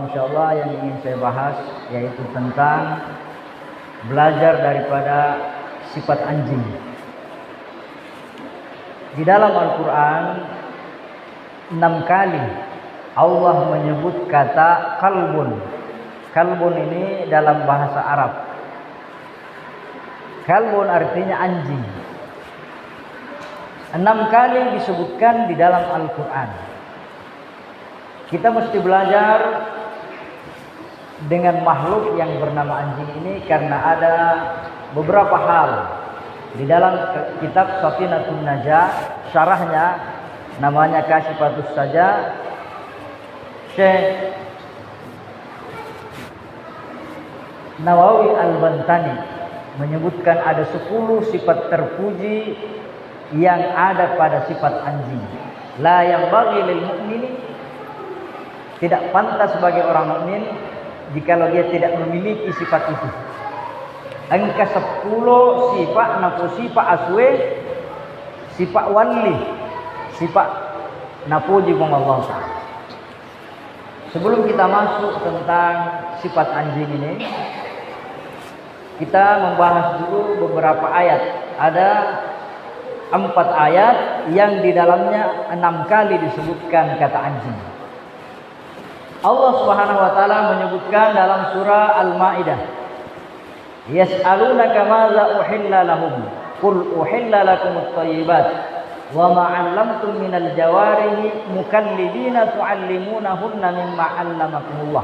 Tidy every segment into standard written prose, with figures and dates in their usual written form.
insyaallah yang ingin saya bahas yaitu tentang belajar daripada sifat anjing. Di dalam Al-Quran 6 kali Allah menyebut kata kalbun. Kalbun ini dalam bahasa Arab. Kalbun artinya anjing. 6 kali disebutkan di dalam Al-Quran. Kita mesti belajar dengan makhluk yang bernama anjing ini karena ada beberapa hal. Di dalam kitab Safinatun Najah, syarahnya namanya Kasyifatus Saja, Syekh Nawawi Al-Bantani menyebutkan ada 10 sifat terpuji yang ada pada sifat anjing. La yang bagi lil mu'mini, tidak pantas bagi orang mukmin jikalau dia tidak memiliki sifat itu. Angka 10 sifat napu sifat aswe, sifat wali, sifat napuji bang Allah Ta'ala. Sebelum kita masuk tentang sifat anjing ini, kita membahas dulu beberapa ayat. Ada 4 ayat yang di dalamnya 6 kali disebutkan kata anjing. Allah Subhanahu wa taala menyebutkan dalam surah Al-Maidah, yas'alunaka madza uhilla lahum qul uhilla lakumut thayyibat wa ma 'allamtum minal jawarihi mukallibina tu'allimunahunna mimma 'allamakumullah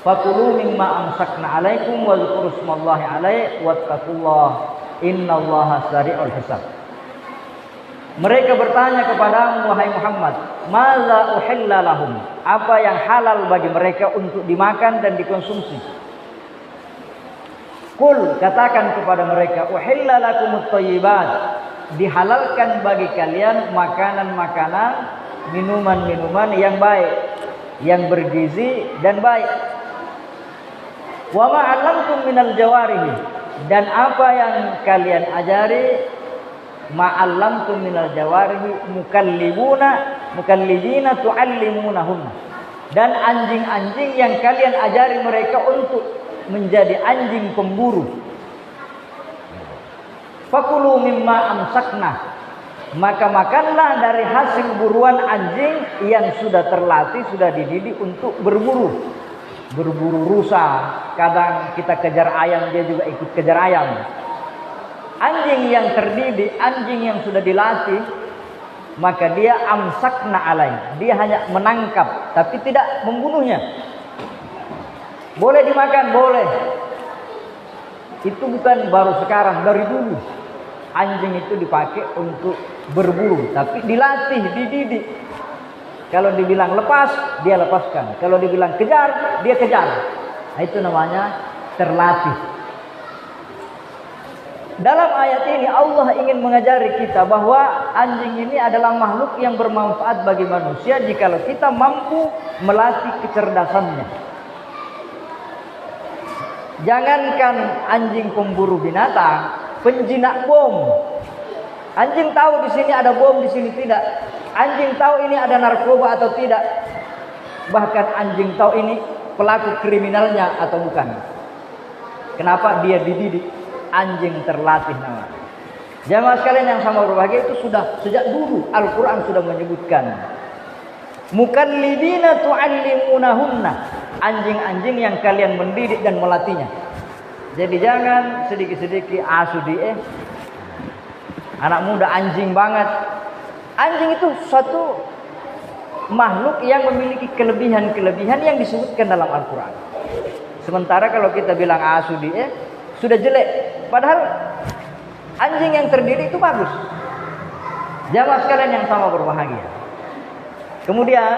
fakulu mimma amsakna 'alaikum wa dzkuru ismallahi 'alaihi wattaqullaha innallaha sari'ul hisab. Mereka bertanya kepadamu wahai Muhammad, madza uhilla lahum, apa yang halal bagi mereka untuk dimakan dan dikonsumsi? Qul, katakan kepada mereka, uhilla lakumut thayyibat, dihalalkan bagi kalian makanan-makanan, minuman-minuman yang baik, yang bergizi dan baik. Wa ma 'allamtum minal jawarihi, dan apa yang kalian ajari, ma 'allamtum minal jawarihi mukallibina tu'allimunahunna, dan anjing-anjing yang kalian ajari mereka untuk menjadi anjing pemburu. Fakulu mimma amsakna, maka makanlah dari hasil buruan anjing yang sudah terlatih, sudah dididik untuk berburu rusa. Kadang kita kejar ayam, dia juga ikut kejar ayam. Anjing yang terdidik, anjing yang sudah dilatih, maka dia amsakna alai, dia hanya menangkap tapi tidak membunuhnya. Boleh dimakan, boleh. Itu bukan baru sekarang, dari dulu. Anjing itu dipakai untuk berburu, tapi dilatih, dididik. Kalau dibilang lepas, dia lepaskan. Kalau dibilang kejar, dia kejar. Nah, itu namanya terlatih. Dalam ayat ini Allah ingin mengajari kita bahwa anjing ini adalah makhluk yang bermanfaat bagi manusia jikalau kita mampu melatih kecerdasannya. Jangankan anjing pemburu binatang, penjinak bom. Anjing tahu di sini ada bom, di sini tidak. Anjing tahu ini ada narkoba atau tidak. Bahkan anjing tahu ini pelaku kriminalnya atau bukan. Kenapa? Dia dididik, anjing terlatih namanya. Jamaah sekalian yang sama berbahagia, itu sudah sejak dulu Al-Quran sudah menyebutkan. Mukallibina tu'allimunahunna, anjing-anjing yang kalian mendidik dan melatihnya. Jadi jangan sedikit-sedikit asudi anak muda anjing banget. Anjing itu suatu makhluk yang memiliki kelebihan-kelebihan yang disebutkan dalam Al-Quran. Sementara kalau kita bilang asudi sudah jelek, padahal anjing yang terdidik itu bagus. Jamaah sekalian yang sama berbahagia. Kemudian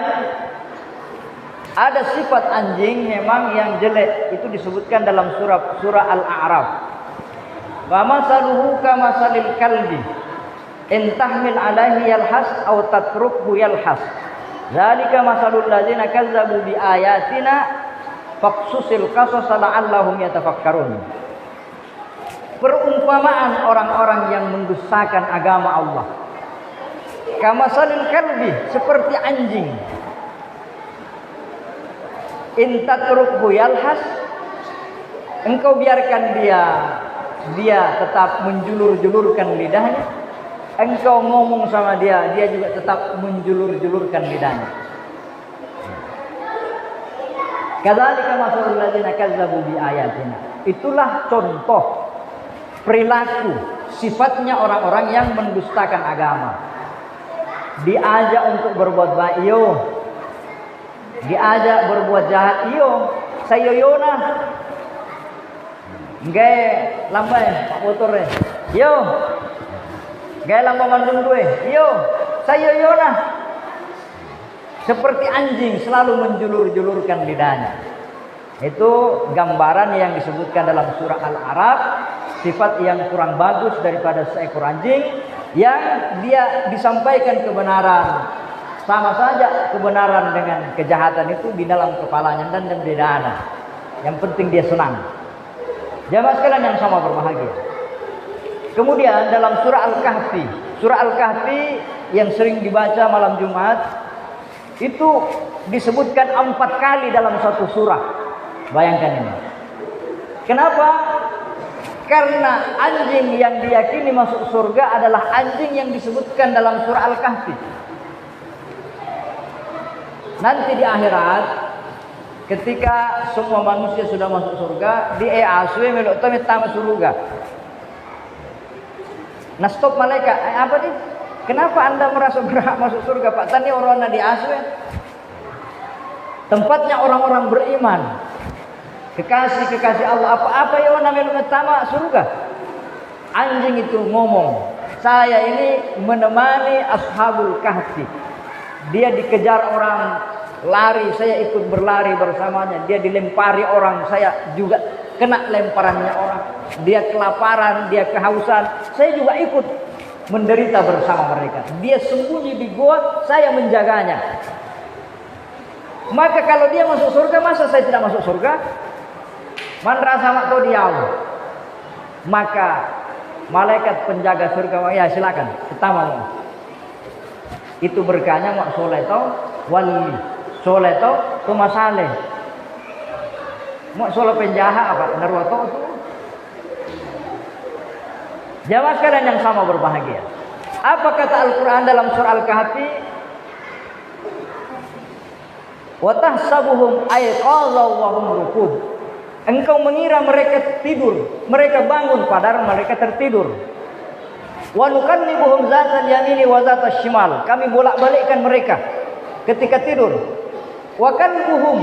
ada sifat anjing memang yang jelek, itu disebutkan dalam surah Al-A'raf. Wa masaluhu kamasalil kalbi in tahmil alaihi yalhas aw tatrukhu yalhas. Zalika masalul ladzina kazzabu bi ayatina faqsusil qasas la'allahum yatafakkarun. Perumpamaan orang-orang yang mendustakan agama Allah. Kamasalil kalbi, seperti anjing. In tatrukhu yalhas, engkau biarkan dia tetap menjulur-julurkan lidahnya. Engkau ngomong sama dia juga tetap menjulur-julurkan lidahnya. Kadzalika masalul ladzina kazzabu bi ayatina. Itulah contoh perilaku sifatnya orang-orang yang mendustakan agama. Diajak untuk berbuat baik, diajak berbuat jahat, sayoyona. Gae lambai Pak motor gae lamba mandung gue, sayoyona. Seperti anjing selalu menjulur-julurkan lidahnya. Itu gambaran yang disebutkan dalam surah Al-A'raf, sifat yang kurang bagus daripada seekor anjing yang dia disampaikan kebenaran. Sama saja kebenaran dengan kejahatan itu di dalam kepalanya dan di dada. Yang penting dia senang. Jamaah sekalian yang sama berbahagia. Kemudian dalam surah Al-Kahfi yang sering dibaca malam Jumat, itu disebutkan 4 kali dalam satu surah. Bayangkan ini. Kenapa? Karena anjing yang diyakini masuk surga adalah anjing yang disebutkan dalam surah Al-Kahfi. Nanti di akhirat, ketika semua manusia sudah masuk surga, di aswe melok tami tamat surga. Nah stop malaikat, apa nih? Kenapa anda merasa berhak masuk surga Pak? Tadi orang di aswe. Tempatnya orang-orang beriman. Kekasih Allah. Apa yang namanya pertama surga? Anjing itu ngomong, saya ini menemani ashabul kahfi. Dia dikejar orang lari, saya ikut berlari bersamanya. Dia dilempari orang, saya juga kena lemparannya orang. Dia kelaparan, dia kehausan, saya juga ikut menderita bersama mereka. Dia sembunyi di gua, saya menjaganya. Maka kalau dia masuk surga, masa saya tidak masuk surga? Man rasa waktu dia. Maka malaikat penjaga surga, ya silakan, kita mau. Itu berkahnya mak soleh tau, wali, soleh tau, tumasale. Mak soleh penjahat apa? Narwato itu. Jamaah sekalian yang sama berbahagia. Apa kata Al-Quran dalam surah Al-Kahfi? Wa tahsabuhum ayqadha wa hum ruqud. Engkau mengira mereka tidur, mereka bangun padahal mereka tertidur. Wa nukallibuhum zatal yamini wa zatal shimal. Kami bolak-balikkan mereka ketika tidur. Wa kalbuhum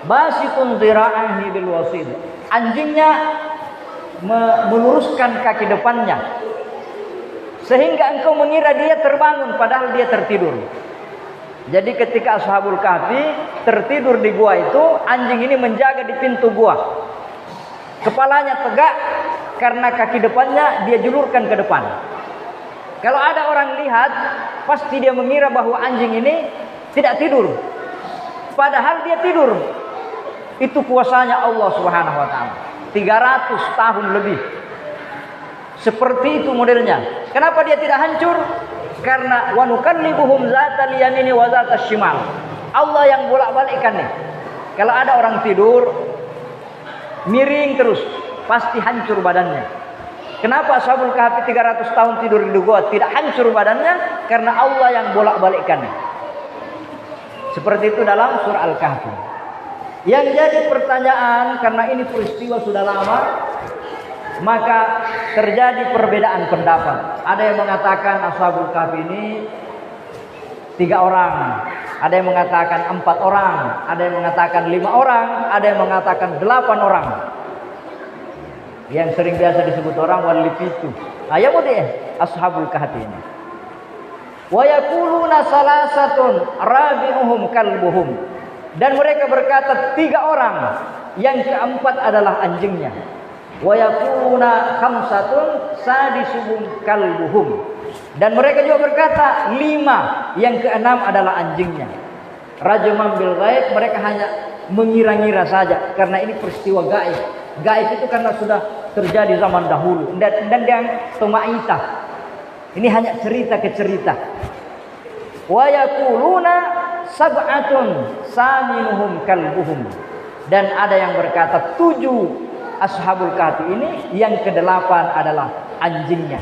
basitun dhira'ahi bil wasid. Anjingnya meluruskan kaki depannya sehingga engkau mengira dia terbangun padahal dia tertidur. Jadi ketika ashabul kahfi tertidur di gua itu, anjing ini menjaga di pintu gua. Kepalanya tegak karena kaki depannya dia julurkan ke depan. Kalau ada orang lihat, pasti dia mengira bahwa anjing ini tidak tidur, padahal dia tidur. Itu kuasanya Allah Subhanahu wa taala. 300 tahun lebih. Seperti itu modelnya. Kenapa dia tidak hancur? Karena wa nukallibuhum zatal yamini wa zatal shimal. Allah yang bolak-balikkan nih. Kalau ada orang tidur miring terus, pasti hancur badannya. Kenapa ashabul kahfi 300 tahun tidur di gua tidak hancur badannya? Karena Allah yang bolak-balikkan. Seperti itu dalam surah Al-Kahfi. Yang jadi pertanyaan, karena ini peristiwa sudah lama, maka terjadi perbedaan pendapat. Ada yang mengatakan ashabul kahfi ini 3 orang, ada yang mengatakan 4 orang, ada yang mengatakan 5 orang, ada yang mengatakan 8 orang. Yang sering biasa disebut orang walipitu. Ayo deh ashabul kahfi ini. Wa yaquluna salasatun rabi'uhum kalbuhum. Dan mereka berkata 3 orang, yang keempat adalah anjingnya. Wa yaquluna khamsatun sadisuhum kalbuhum. Dan mereka juga berkata 5, yang keenam adalah anjingnya. Rajman bil ghaib, mereka hanya mengira-ngira saja karena ini peristiwa gaib. Gaib itu karena sudah terjadi zaman dahulu dan yang tumaitah. Ini hanya cerita ke cerita. Wa yaquluna sab'atun saminuhum kalbuhum. Dan ada yang berkata 7 Ashabul Kahfi ini yang ke-8 adalah anjingnya.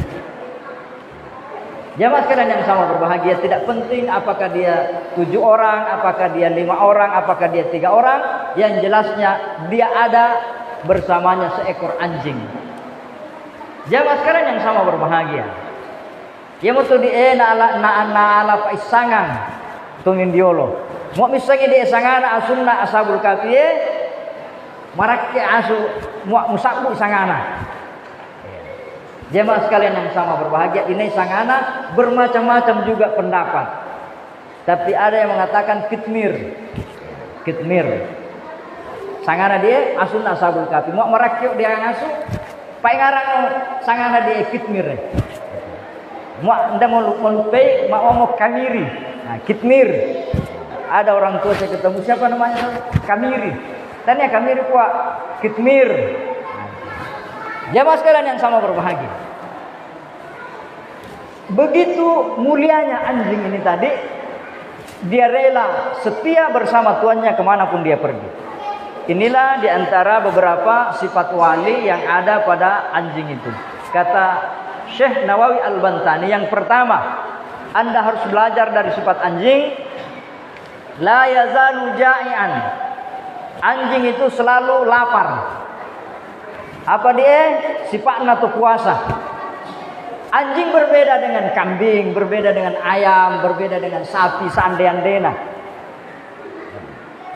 Jamaah sekalian yang sama berbahagia, tidak penting apakah dia 7 orang, apakah dia 5 orang, apakah dia 3 orang, yang jelasnya dia ada bersamanya seekor anjing. Jamaah sekalian yang sama berbahagia. Ya mutu di na ala paisangan tungin diolo. Mo misangi di sangana asunna Ashabul Kahfi marakke asu mo musabu sangana. Jemaah sekalian yang sama berbahagia, ini sangana bermacam-macam juga pendapat. Tapi ada yang mengatakan kitmir. Sangana dia asun Ashabul Kahfi. Mau merakyuk dia ngasu, pai ngarang sangana dia kitmir. Mau ndak mau lupai, mau kamiri. Nah, kitmir. Ada orang tua saya ketemu, siapa namanya? Kamiri. Tanya kamiri kuat kitmir. Jamaah sekalian yang sama berbahagia. Begitu mulianya anjing ini tadi, dia rela setia bersama tuannya kemanapun dia pergi. Inilah diantara beberapa sifat wali yang ada pada anjing itu. Kata Syekh Nawawi Al-Bantani, yang pertama, Anda harus belajar dari sifat anjing. La yazalu ja'ian. Anjing itu selalu lapar. Apa dia? Sifatnya tuh puasa. Anjing berbeda dengan kambing, berbeda dengan ayam, berbeda dengan sapi, seandainya.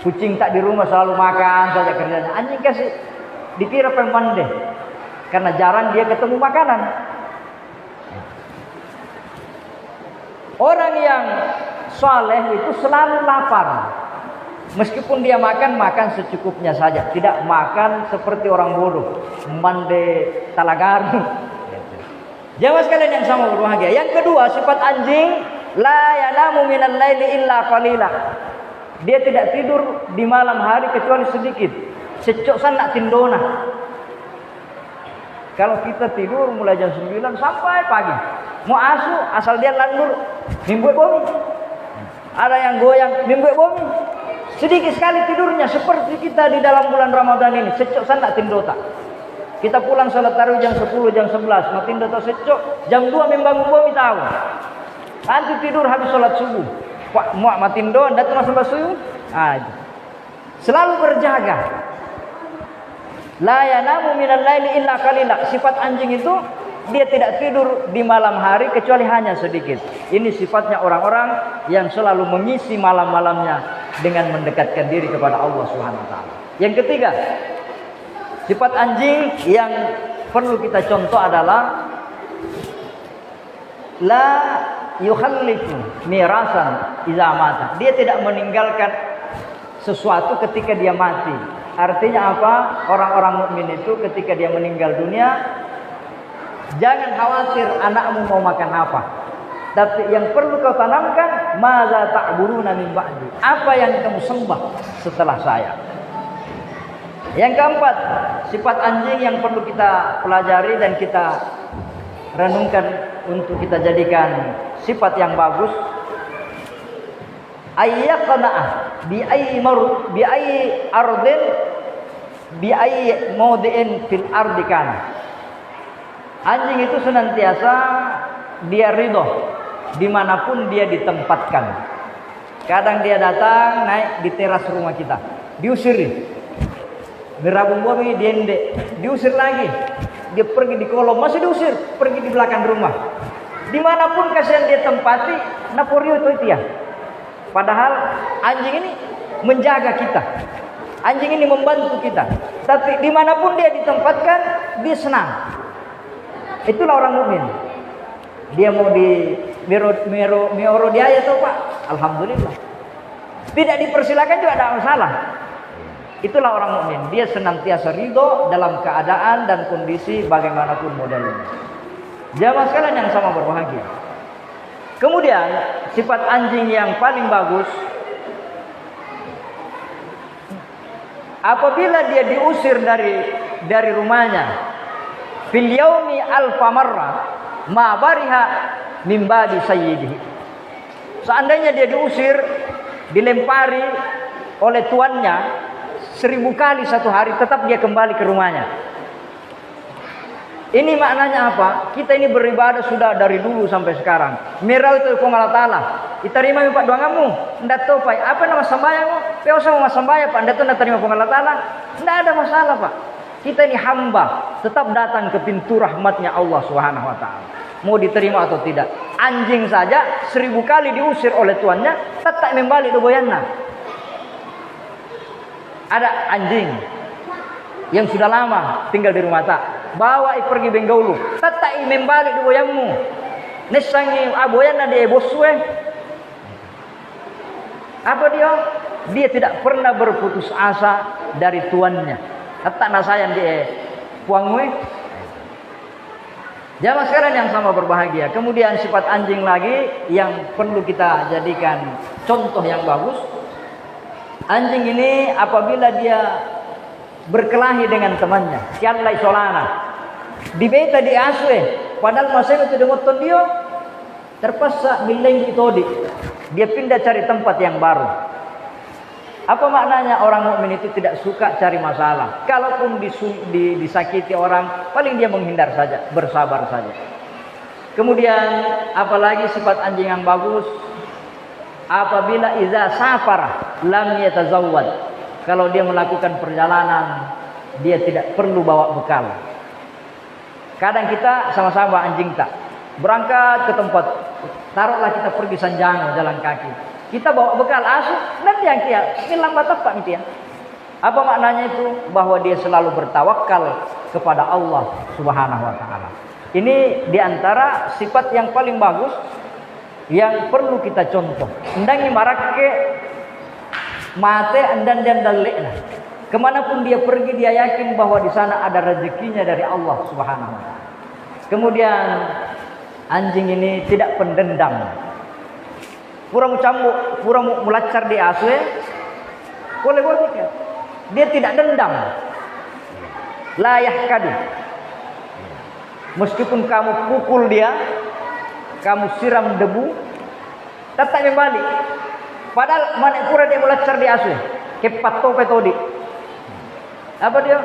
Kucing tak di rumah selalu makan saja kerjanya. Anjing kasih dikira pemandeh karena jarang dia ketemu makanan. Orang yang saleh itu selalu lapar. Meskipun dia makan secukupnya saja, tidak makan seperti orang bodoh, mande talagaru. Jamaah sekalian yang sama berbahagia. Yang kedua, sifat anjing, la yanamu minal laili illa qalila. Dia tidak tidur di malam hari kecuali sedikit. Secok sanak tindona. Kalau kita tidur mulai jam 9 sampai pagi, mau asu asal dia landur, mimbuek bumi. Ada yang goyang, mimbuek bumi. Sedikit sekali tidurnya, seperti kita di dalam bulan Ramadan ini. Secok sana tindota. Kita pulang salat tarawih jam 10, jam 11. Matindota secok, jam 2 membangun bumi tahu. Nanti tidur habis salat subuh. Pak muak matindo, datang salat subuh. Selalu berjaga. La yanamu minal laili illa qalila. Sifat anjing itu, dia tidak tidur di malam hari kecuali hanya sedikit. Ini sifatnya orang-orang yang selalu mengisi malam-malamnya dengan mendekatkan diri kepada Allah Subhanahu wa taala. Yang ketiga, sifat anjing yang perlu kita contoh adalah la yukhallifu mirasan idza mata. Dia tidak meninggalkan sesuatu ketika dia mati. Artinya apa? Orang-orang mukmin itu ketika dia meninggal dunia, jangan khawatir anakmu mau makan apa. Tapi yang perlu kau tanamkan, maza ta'buruna min ba'di. Apa yang kamu sembah setelah saya? Yang keempat, sifat anjing yang perlu kita pelajari dan kita renungkan untuk kita jadikan sifat yang bagus. Ayyaqna'ah bi ayyi ardin bi ayyi mawdi'in fil ardi kana. Anjing itu senantiasa dia ridho dimanapun dia ditempatkan. Kadang dia datang naik di teras rumah kita, diusir, berabung bumi diendek, diusir lagi, dia pergi di kolong masih diusir, pergi di belakang rumah. Dimanapun kasihan dia tempati, naporio itu ya. Padahal anjing ini menjaga kita, anjing ini membantu kita. Tapi dimanapun dia ditempatkan, dia senang. Itulah orang mukmin. Dia mau di Mioro dia tuh Pak, alhamdulillah. Tidak dipersilakan juga tidak masalah. Itulah orang mukmin. Dia senantiasa ridho dalam keadaan dan kondisi bagaimanapun modelnya. Jamaah sekalian yang sama berbahagia. Kemudian sifat anjing yang paling bagus, apabila dia diusir dari rumahnya, fil yaumi alfa marra ma bariha min badi sayyidihi. Seandainya dia diusir dilempari oleh tuannya 1000 kali satu hari, tetap dia kembali ke rumahnya. Ini maknanya apa? Kita ini beribadah sudah dari dulu sampai sekarang. Merau itu kong Allah Ta'ala. Diterima Pak doangamu. Ndak tahu Pak, apa nama sembahyangmu? Pe usah mau sembahyang Pak, ndak tahu terima kong Allah Ta'ala. Ndak ada masalah Pak. Kita ini hamba, tetap datang ke pintu rahmatnya Allah Subhanahu wa taala. Mau diterima atau tidak. Anjing saja 1000 kali diusir oleh tuannya, tetap kembali do boyanna. Ada anjing yang sudah lama tinggal di rumah tak, bawa pergi Bengaulu, tetap membalik do boyangmu. Nesangi aboyanna dia boswe. Apa dia? Dia tidak pernah berputus asa dari tuannya. Tetap nasayan dia puangwe. Jamaah sekalian yang sama berbahagia. Kemudian sifat anjing lagi yang perlu kita jadikan contoh yang bagus. Anjing ini apabila dia berkelahi dengan temannya, siallai solana, di beta di aswe, padahal masa itu demoton dia, terpaksa mileng itodi, dia pindah cari tempat yang baru. Apa maknanya? Orang mukmin itu tidak suka cari masalah. Kalaupun disakiti orang, paling dia menghindar saja, bersabar saja. Kemudian apalagi sifat anjing yang bagus, apabila iza safar lam yatazawwad. Kalau dia melakukan perjalanan, dia tidak perlu bawa bekal. Kadang kita sama-sama anjing tak berangkat ke tempat, taruhlah kita pergi Sanjango jalan kaki. Kita bawa bekal asuh, nanti yang kia hilang batak Pak Mitia. Apa maknanya itu? Bahwa dia selalu bertawakal kepada Allah Subhanahu wa taala. Ini diantara sifat yang paling bagus yang perlu kita contoh. Endangi marake mate andan dan dalekna. Kemanapun dia pergi, dia yakin bahwa di sana ada rezekinya dari Allah Subhanahu wa taala. Kemudian anjing ini tidak pendendam. Pura cambuk, pura mulacar di aswe, boleh. Dia tidak dendam. Layak kadu. Meskipun kamu pukul dia, kamu siram debu, tetap kembali. Padahal mana pura dia mulacar di aswe, kepat tope todi. Apa dia?